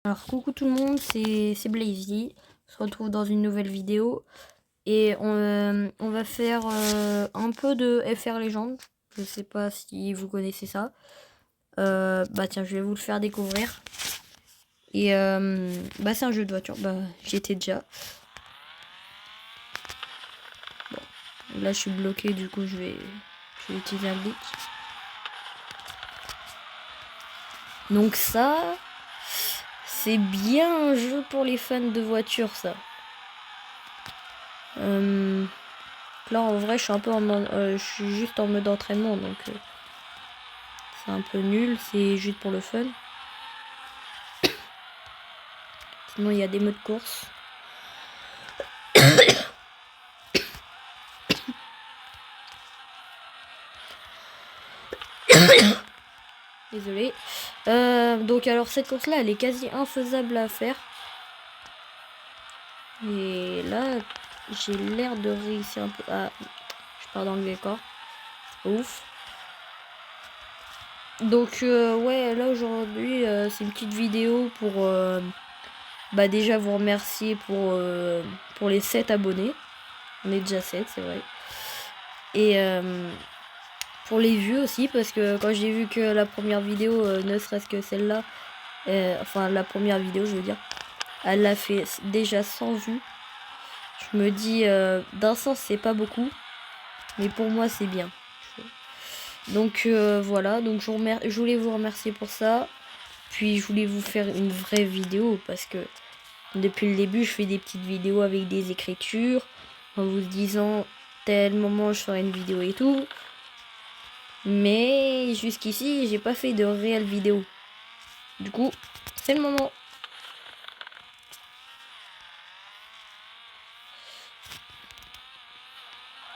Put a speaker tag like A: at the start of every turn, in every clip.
A: Alors coucou tout le monde, c'est Blazy. On se retrouve dans une nouvelle vidéo et on va faire un peu de FR Legends. Je sais pas si vous connaissez ça. Bah tiens, je vais vous le faire découvrir. Et bah c'est un jeu de voiture. Bah j'y étais déjà. Bon, là je suis bloqué, du coup je vais utiliser un glitch. Donc ça, c'est bien un jeu pour les fans de voitures, ça. Là en vrai je suis un peu en mode, je suis juste en mode entraînement, donc c'est un peu nul, c'est juste pour le fun. Sinon il y a des modes course. Désolé. Donc alors cette course là elle est quasi infaisable à faire. Et là j'ai l'air de réussir un peu. Ah, je pars dans le décor. Ouf. Donc ouais, là aujourd'hui c'est une petite vidéo pour bah déjà vous remercier pour les 7 abonnés. On est déjà 7, c'est vrai. Et pour les vues aussi, parce que quand j'ai vu que la première vidéo, ne serait-ce que celle-là, enfin la première vidéo je veux dire, elle a fait déjà 100 vues. Je me dis, d'un sens c'est pas beaucoup, mais pour moi c'est bien. Donc voilà, donc je voulais vous remercier pour ça. Puis je voulais vous faire une vraie vidéo, parce que depuis le début je fais des petites vidéos avec des écritures, en vous disant tel moment je ferai une vidéo et tout. Mais jusqu'ici, j'ai pas fait de réelle vidéo. Du coup, c'est le moment.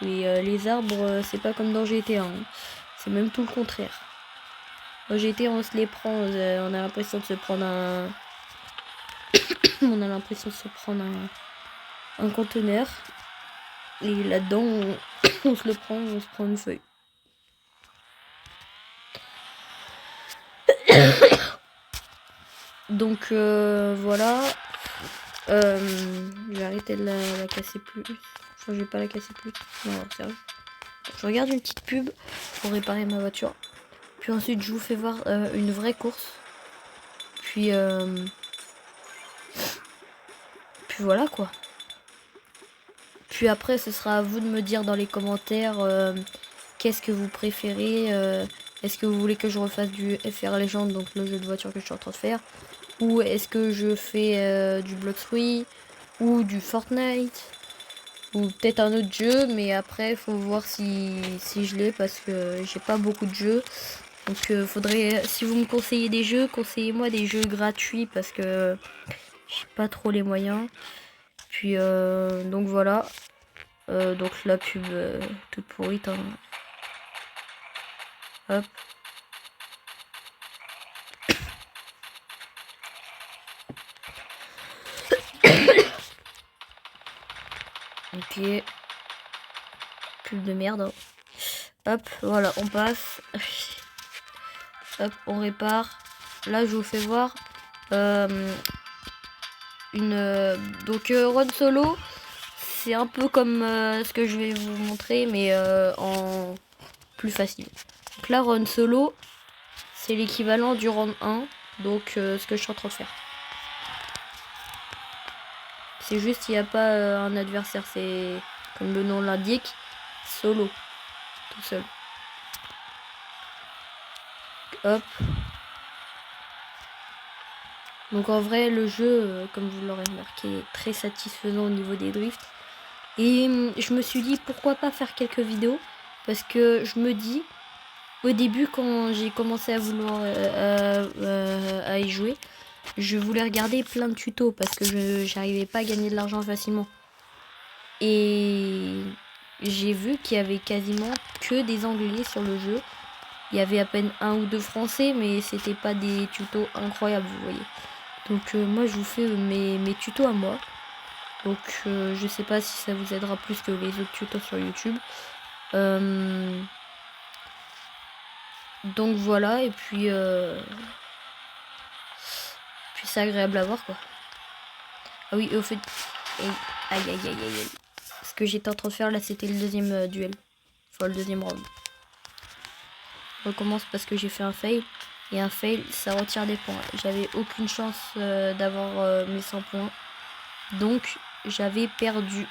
A: Mais les arbres, c'est pas comme dans GTA. Hein. C'est même tout le contraire. Dans GTA, on se les prend, on a l'impression de se prendre un... on a l'impression de se prendre un conteneur. Et là-dedans, on se le prend, on se prend une feuille. Donc voilà. Je vais arrêter de la casser plus. Enfin, je vais pas la casser plus. Non, sérieux. Je regarde une petite pub pour réparer ma voiture. Puis ensuite, je vous fais voir une vraie course. Puis voilà quoi. Puis après, ce sera à vous de me dire dans les commentaires qu'est-ce que vous préférez. Est-ce que vous voulez que je refasse du FR Legend, donc le jeu de voiture que je suis en train de faire, ou est-ce que je fais du Blox Free ou du Fortnite, ou peut-être un autre jeu, mais après il faut voir si je l'ai, parce que j'ai pas beaucoup de jeux. Donc faudrait, si vous me conseillez des jeux, conseillez-moi des jeux gratuits, parce que j'ai pas trop les moyens. Puis donc voilà. Donc la pub toute pourrite. Hein. Hop. Ok. Pub de merde. Hein. Hop, voilà, on passe. Hop, on répare. Là, je vous fais voir donc Run Solo. C'est un peu comme ce que je vais vous montrer, mais en plus facile. Donc là, Run Solo, c'est l'équivalent du round 1. Donc ce que je suis en train de faire. C'est juste, il n'y a pas un adversaire. C'est, comme le nom l'indique, solo. Tout seul. Hop. Donc en vrai, le jeu, comme vous l'aurez remarqué, est très satisfaisant au niveau des drifts. Et je me suis dit, pourquoi pas faire quelques vidéos. Parce que je me dis, au début, quand j'ai commencé à vouloir à y jouer, je voulais regarder plein de tutos, parce que je n'arrivais pas à gagner de l'argent facilement. Et j'ai vu qu'il y avait quasiment que des anglais sur le jeu. Il y avait à peine un ou deux français, mais c'était pas des tutos incroyables, vous voyez. Donc moi, je vous fais mes tutos à moi. Donc je sais pas si ça vous aidera plus que les autres tutos sur YouTube. Donc voilà, et puis Puis c'est agréable à voir, quoi. Ah oui, et au fait... Aïe, aïe, aïe, aïe, aïe. Ce que j'étais en train de faire, là, c'était le deuxième duel. Enfin, le deuxième round. On recommence parce que j'ai fait un fail. Et un fail, ça retire des points. J'avais aucune chance d'avoir mes 100 points. Donc, j'avais perdu.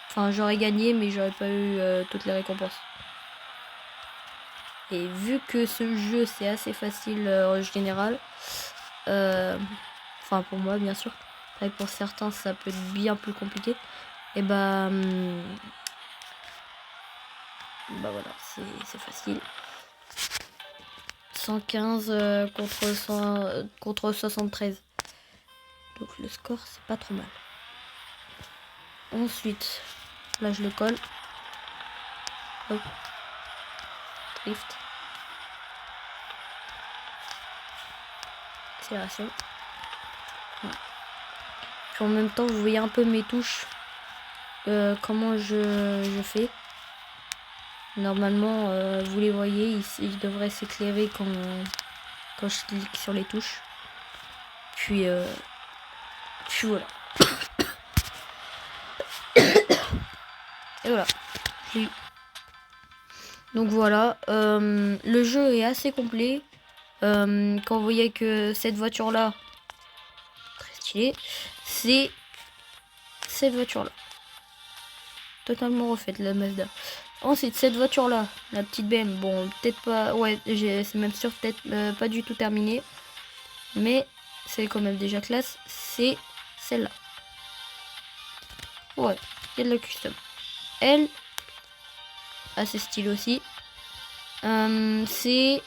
A: Enfin, j'aurais gagné, mais j'aurais pas eu toutes les récompenses. Et vu que ce jeu, c'est assez facile en général. Enfin, pour moi, bien sûr. Et pour certains, ça peut être bien plus compliqué. Et bah voilà, c'est facile. 115 contre 73. Donc le score, c'est pas trop mal. Ensuite, là je le colle. Hop. Drift. Accélération. Voilà. Puis en même temps, vous voyez un peu mes touches. Comment je fais. Normalement, vous les voyez, ils devraient s'éclairer quand je clique sur les touches. Puis voilà. Et voilà. Donc voilà. Le jeu est assez complet. Quand vous voyez que cette voiture là, très stylée, c'est cette voiture là. Totalement refaite, la Mazda. Ensuite, cette voiture là, la petite BM, bon, peut-être pas, ouais, c'est même sûr, peut-être pas du tout terminé. Mais c'est quand même déjà classe, c'est celle-là. Ouais, il y a de la custom. Elle, assez stylée aussi. C'est...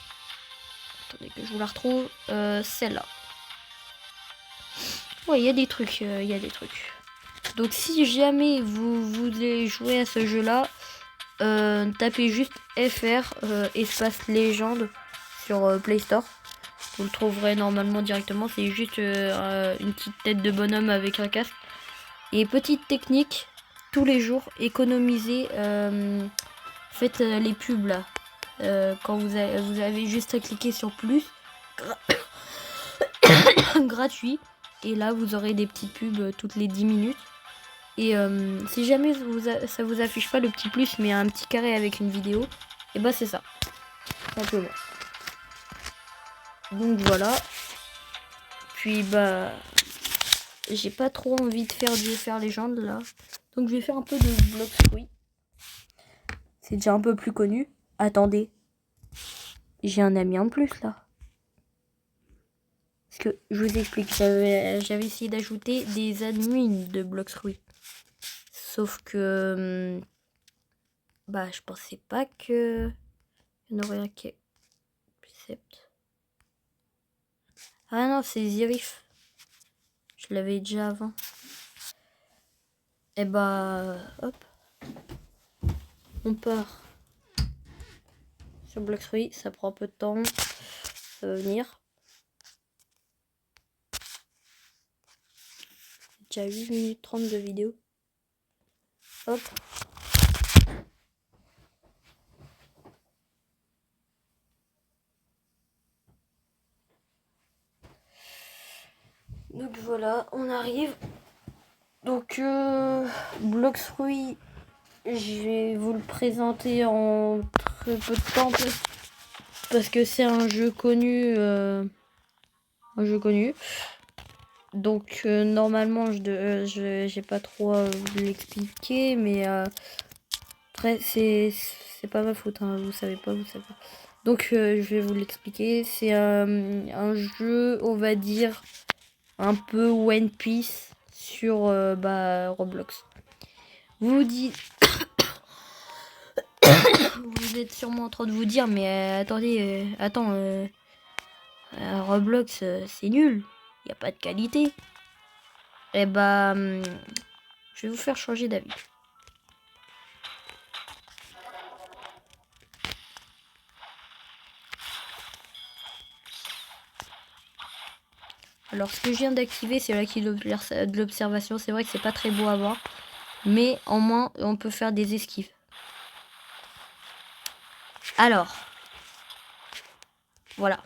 A: Attendez que je vous la retrouve. Celle-là. Ouais, il y a des trucs, Donc si jamais vous voulez jouer à ce jeu-là, tapez juste FR espace légende sur Play Store. Vous le trouverez normalement directement. C'est juste une petite tête de bonhomme avec un casque. Et petite technique, tous les jours, économisez. Faites les pubs là. Quand vous avez juste à cliquer sur plus. Gratuit. Et là, vous aurez des petites pubs toutes les 10 minutes. Et si jamais ça vous affiche pas le petit plus, mais un petit carré avec une vidéo, et bah c'est ça. Simplement. Donc voilà. Puis bah j'ai pas trop envie de faire du FR Légende là. Donc je vais faire un peu de Bloxruy. C'est déjà un peu plus connu. Attendez. J'ai un ami en plus là. Parce que je vous explique, j'avais essayé d'ajouter des admins de Bloxruy. Sauf que bah je pensais pas que il y en aurait un qui accepte. Ah non, c'est Zirif. Je l'avais déjà avant. Et bah hop. On part sur Bloxruy, ça prend un peu de temps. Ça va venir. Déjà 8 minutes 30 de vidéo. Hop. Donc voilà, on arrive. Donc Bloxruy, je vais vous le présenter en très peu de temps parce que c'est un jeu connu. Donc normalement je j'ai pas trop à vous l'expliquer, mais après c'est pas ma faute, hein, vous savez pas. Donc je vais vous l'expliquer. C'est un jeu, on va dire, un peu One Piece sur Roblox. Vous dites, vous êtes sûrement en train de vous dire, mais attendez, Roblox c'est nul, il y a pas de qualité. Et bah, je vais vous faire changer d'avis. Alors ce que je viens d'activer, c'est l'acquis de l'observation. C'est vrai que c'est pas très beau à voir, mais en moins on peut faire des esquives. Alors, voilà.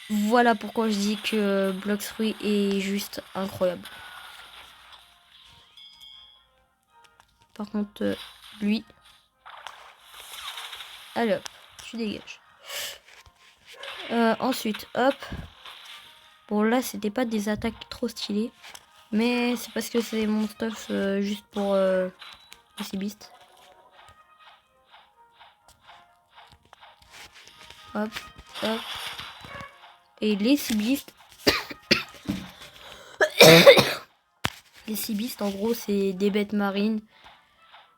A: Voilà pourquoi je dis que Blox Fruit est juste incroyable. Par contre, lui... Allez hop, tu dégages. Ensuite, hop. Bon là, c'était pas des attaques trop stylées. Mais c'est parce que c'est mon stuff juste pour les Seabeast. Hop, hop. Et les Seabeast... les Seabeast, en gros, c'est des bêtes marines.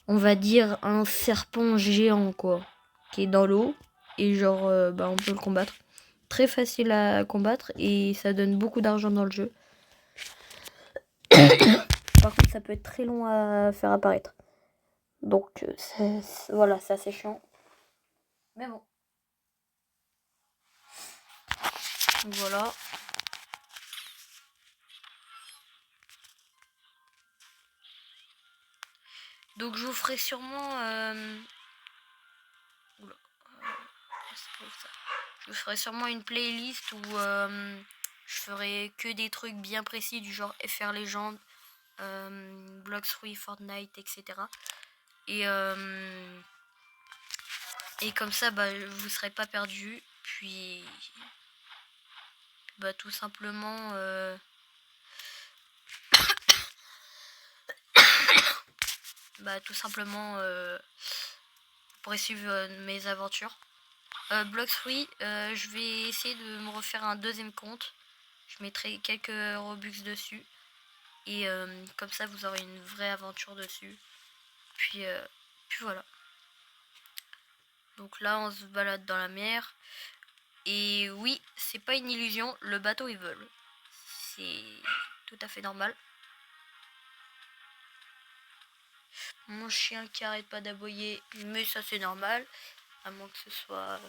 A: On va dire un serpent géant, quoi. Qui est dans l'eau. Et genre, on peut le combattre. Très facile à combattre. Et ça donne beaucoup d'argent dans le jeu. Par contre, ça peut être très long à faire apparaître. Donc, voilà, c'est assez chiant. Mais bon. Donc, voilà. Donc, je vous ferai sûrement... Oula. C'est pas ouf, ça. Je vous ferai sûrement une playlist où je ferai que des trucs bien précis du genre FR Legend, Blox Fruit, Fortnite, etc. Et comme ça, vous serez pas perdu. Puis, tout simplement, vous pourrez suivre mes aventures. Blox Fruit, je vais essayer de me refaire un deuxième compte. Je mettrai quelques Robux dessus. Et comme ça, vous aurez une vraie aventure dessus. Puis voilà. Donc là, on se balade dans la mer. Et oui, c'est pas une illusion, le bateau il vole. C'est tout à fait normal. Mon chien qui arrête pas d'aboyer, mais ça c'est normal. À moins que ce soit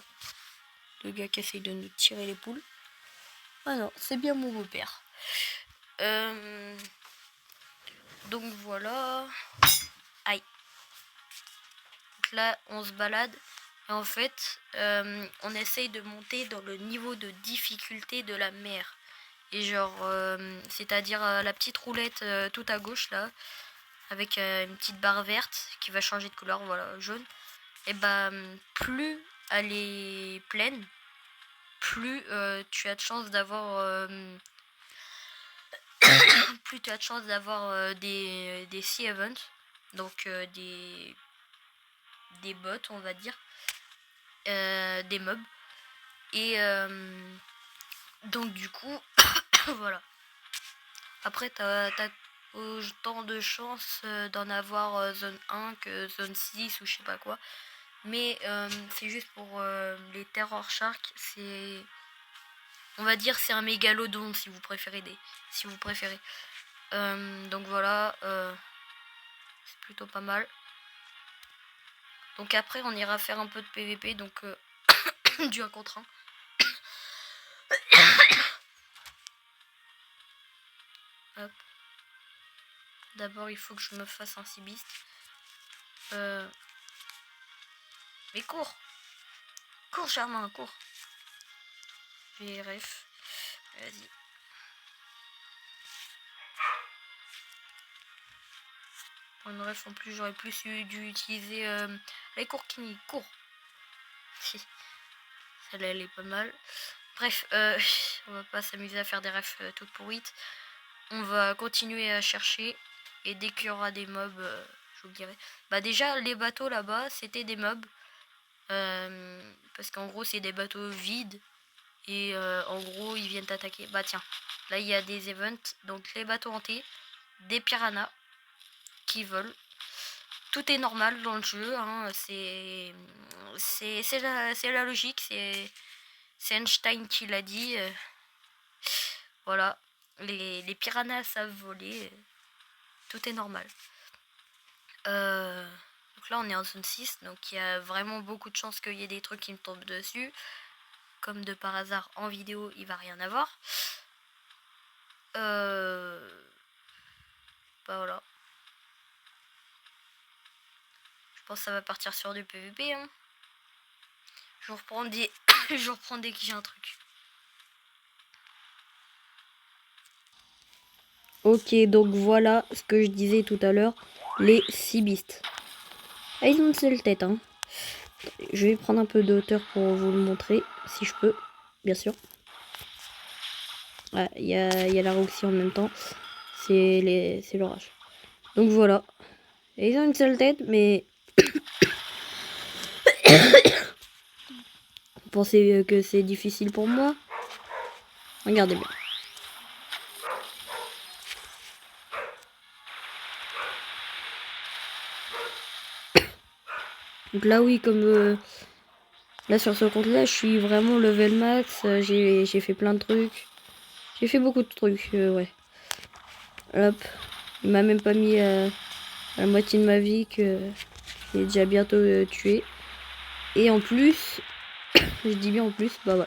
A: le gars qui essaye de nous tirer les poules. Ah non, c'est bien mon beau-père. Donc voilà. Aïe. Donc là, on se balade. Et en fait, on essaye de monter dans le niveau de difficulté de la mer. Et genre, c'est-à-dire la petite roulette tout à gauche là, avec une petite barre verte qui va changer de couleur, voilà, jaune. Et plus elle est pleine, plus tu as de chance d'avoir plus tu as de chance d'avoir des sea events, donc des bots on va dire, des mobs. Et donc du coup voilà. Après t'as autant de chance d'en avoir zone 1 que zone 6 ou je sais pas quoi. Mais c'est juste pour les Terror Sharks, c'est... On va dire c'est un mégalodon si vous préférez. Donc voilà, c'est plutôt pas mal. Donc après on ira faire un peu de PVP, donc du 1 contre 1. Hop. D'abord il faut que je me fasse un Seabeast. Mais cours. Cours Charmin, cours. Les refs. Vas-y. Pour une ref en plus j'aurais plus dû utiliser... Allez cours Kimi, cours. Celle-là elle est pas mal. Bref, on va pas s'amuser à faire des refs toutes pourrites. On va continuer à chercher. Et dès qu'il y aura des mobs, je vous dirai. Déjà, les bateaux là-bas, c'était des mobs. Parce qu'en gros, c'est des bateaux vides. Et en gros, ils viennent t'attaquer. Tiens, là, il y a des events. Donc, les bateaux hantés, des piranhas qui volent. Tout est normal dans le jeu. Hein. C'est la logique. C'est Einstein qui l'a dit. Voilà. Les piranhas savent voler. Tout est normal. Donc là, on est en zone 6. Donc il y a vraiment beaucoup de chances qu'il y ait des trucs qui me tombent dessus. Comme de par hasard, en vidéo, il va rien avoir. Voilà. Je pense que ça va partir sur du PVP. Hein. Je vous reprends dès que j'ai un truc. Ok, donc voilà ce que je disais tout à l'heure. Les 6 beasts. Ah, ils ont une seule tête, hein. Je vais prendre un peu de hauteur pour vous le montrer, si je peux, bien sûr. Ah, y a la Roxy en même temps. C'est l'orage. Donc voilà. Et ils ont une seule tête, mais... Vous pensez que c'est difficile pour moi? Regardez bien. Donc là, oui, comme... là, sur ce compte-là, je suis vraiment level max. J'ai fait plein de trucs. J'ai fait beaucoup de trucs, ouais. Hop. Il m'a même pas mis à la moitié de ma vie que j'ai déjà bientôt tué. Et en plus, je dis bien en plus, bah ouais.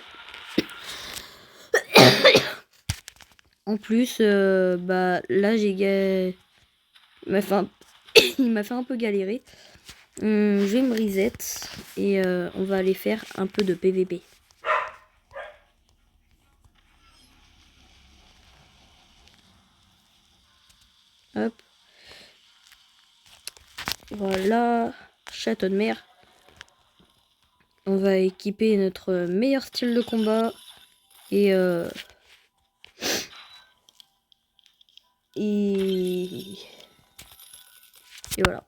A: En plus, bah là j'ai il m'a fait un peu galérer. Je vais me reset et on va aller faire un peu de PVP. Hop. Voilà. Château de mer. On va équiper notre meilleur style de combat. Et et voilà.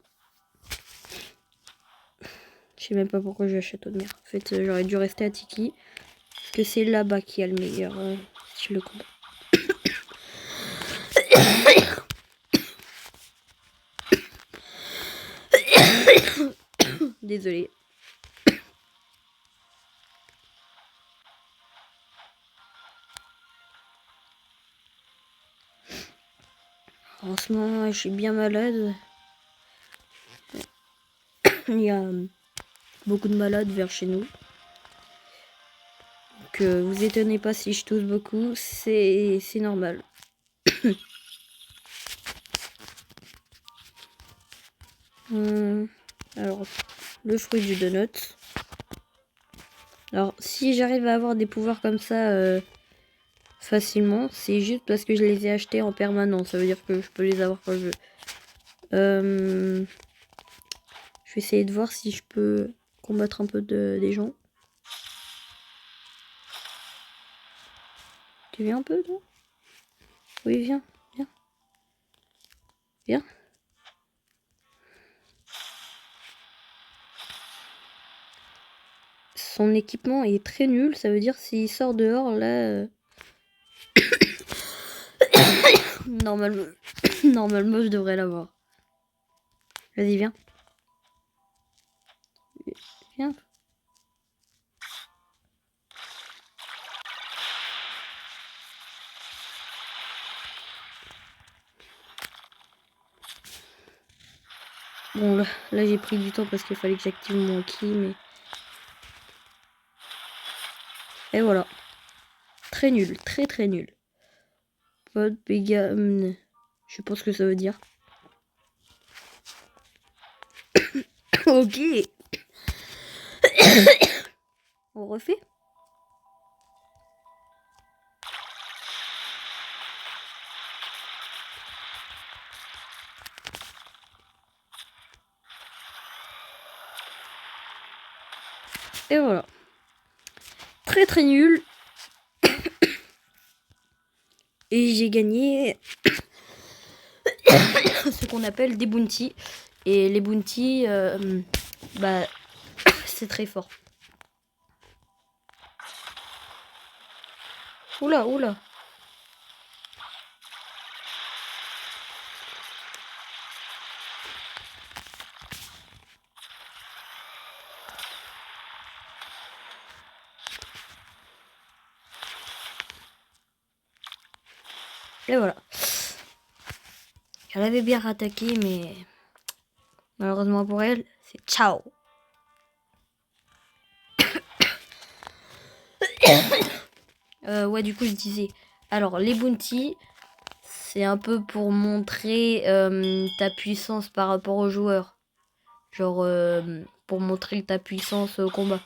A: Je sais même pas pourquoi je vais à Château de mer. En fait, j'aurais dû rester à Tiki. Parce que c'est là-bas qu'il y a le meilleur style de combat. Désolé. En ce moment, je suis bien malade. Il y a beaucoup de malades vers chez nous. Donc vous étonnez pas si je tousse beaucoup, c'est normal. Alors, le fruit du donut. Alors, si j'arrive à avoir des pouvoirs comme ça facilement, c'est juste parce que je les ai achetés en permanence. Ça veut dire que je peux les avoir quand je veux. Je vais essayer de voir si je peux combattre un peu des gens. Tu viens un peu, toi? Oui, viens, viens. Viens. Son équipement est très nul, ça veut dire s'il sort dehors, là... Normalement... Normalement, je devrais l'avoir. Vas-y, viens. Viens. Bon, là j'ai pris du temps parce qu'il fallait que j'active mon ki, mais... Et voilà. Très nul, très très nul. Pas de dégâts... je sais pas ce que ça veut dire. Ok. On refait? Et voilà. Très très nul. Et j'ai gagné ce qu'on appelle des bounties. Et les bounties, bah, c'est très fort. Oula, oula. Et voilà. Elle avait bien rattaqué, mais malheureusement pour elle, c'est ciao. Ouais, du coup, je disais. Alors, les bounties, c'est un peu pour montrer ta puissance par rapport aux joueurs. Genre, pour montrer ta puissance au combat.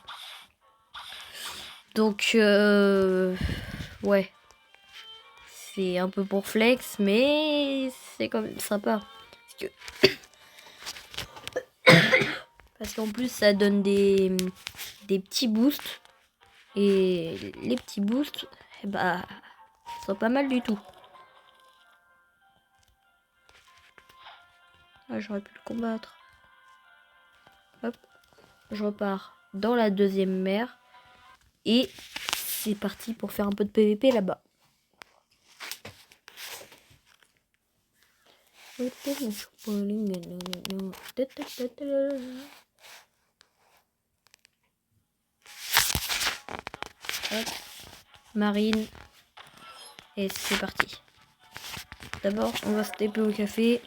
A: Donc, ouais. c'est un peu pour flex, mais c'est quand même sympa. Parce qu'en plus, ça donne des petits boosts. Et les petits boosts, eh bah, sont pas mal du tout. Ah, j'aurais pu le combattre. Hop, je repars dans la deuxième mer. Et c'est parti pour faire un peu de PVP là-bas. Hop. Marine. Et c'est parti. D'abord, on va se taper au café.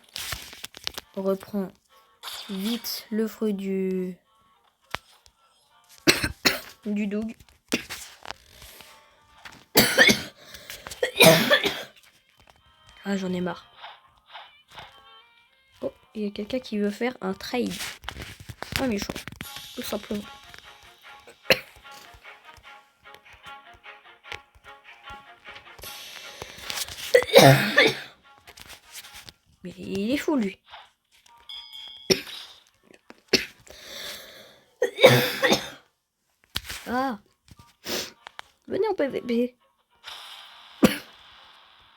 A: On reprend vite le fruit du Doug. Ah, j'en ai marre. Oh, il y a quelqu'un qui veut faire un trade. Ah, méchant. Tout simplement. Mais il est fou, lui. Ah. Venez en PVP.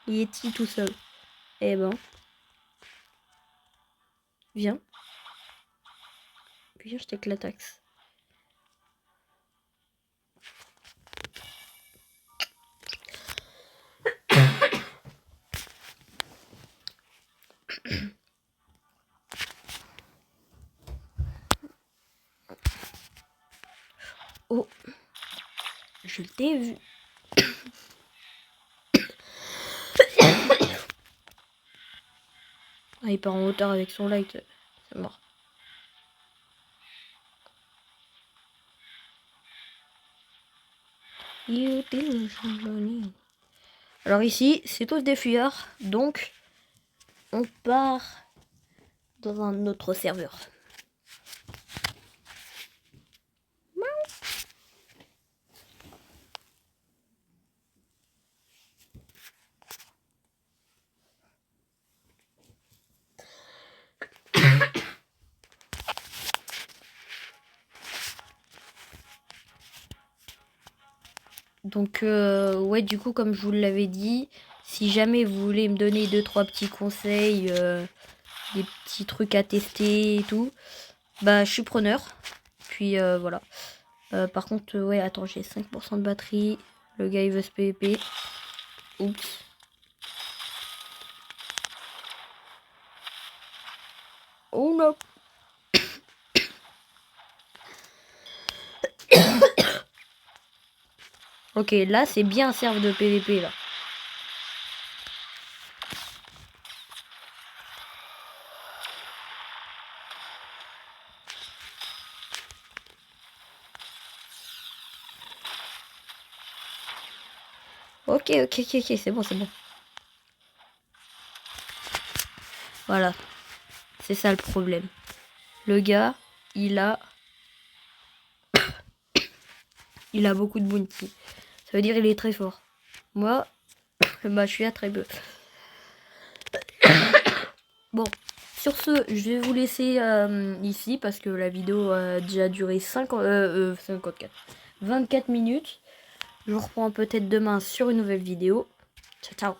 A: Il est tout seul. Eh ben. Viens. Viens, je t'éclate l'axe. Oh. Je t'ai vu. Ah, il part en hauteur avec son light. C'est mort. Alors ici, c'est tous des fuyards. Donc, on part dans un autre serveur. Donc, ouais, du coup, comme je vous l'avais dit, si jamais vous voulez me donner 2-3 petits conseils, des petits trucs à tester et tout, bah, je suis preneur. Puis, voilà. Par contre, ouais, attends, j'ai 5% de batterie. Le gars, il veut se PVP. Oups. Oh non. Ok, là, c'est bien un serve de PVP, là. Ok, c'est bon, c'est bon. Voilà. C'est ça le problème. Le gars, il a beaucoup de bounty. Ça veut dire qu'il est très fort. Moi, bah, je suis à très peu. Bon, sur ce, je vais vous laisser ici parce que la vidéo a déjà duré 24 minutes. Je vous reprends peut-être demain sur une nouvelle vidéo. Ciao, ciao.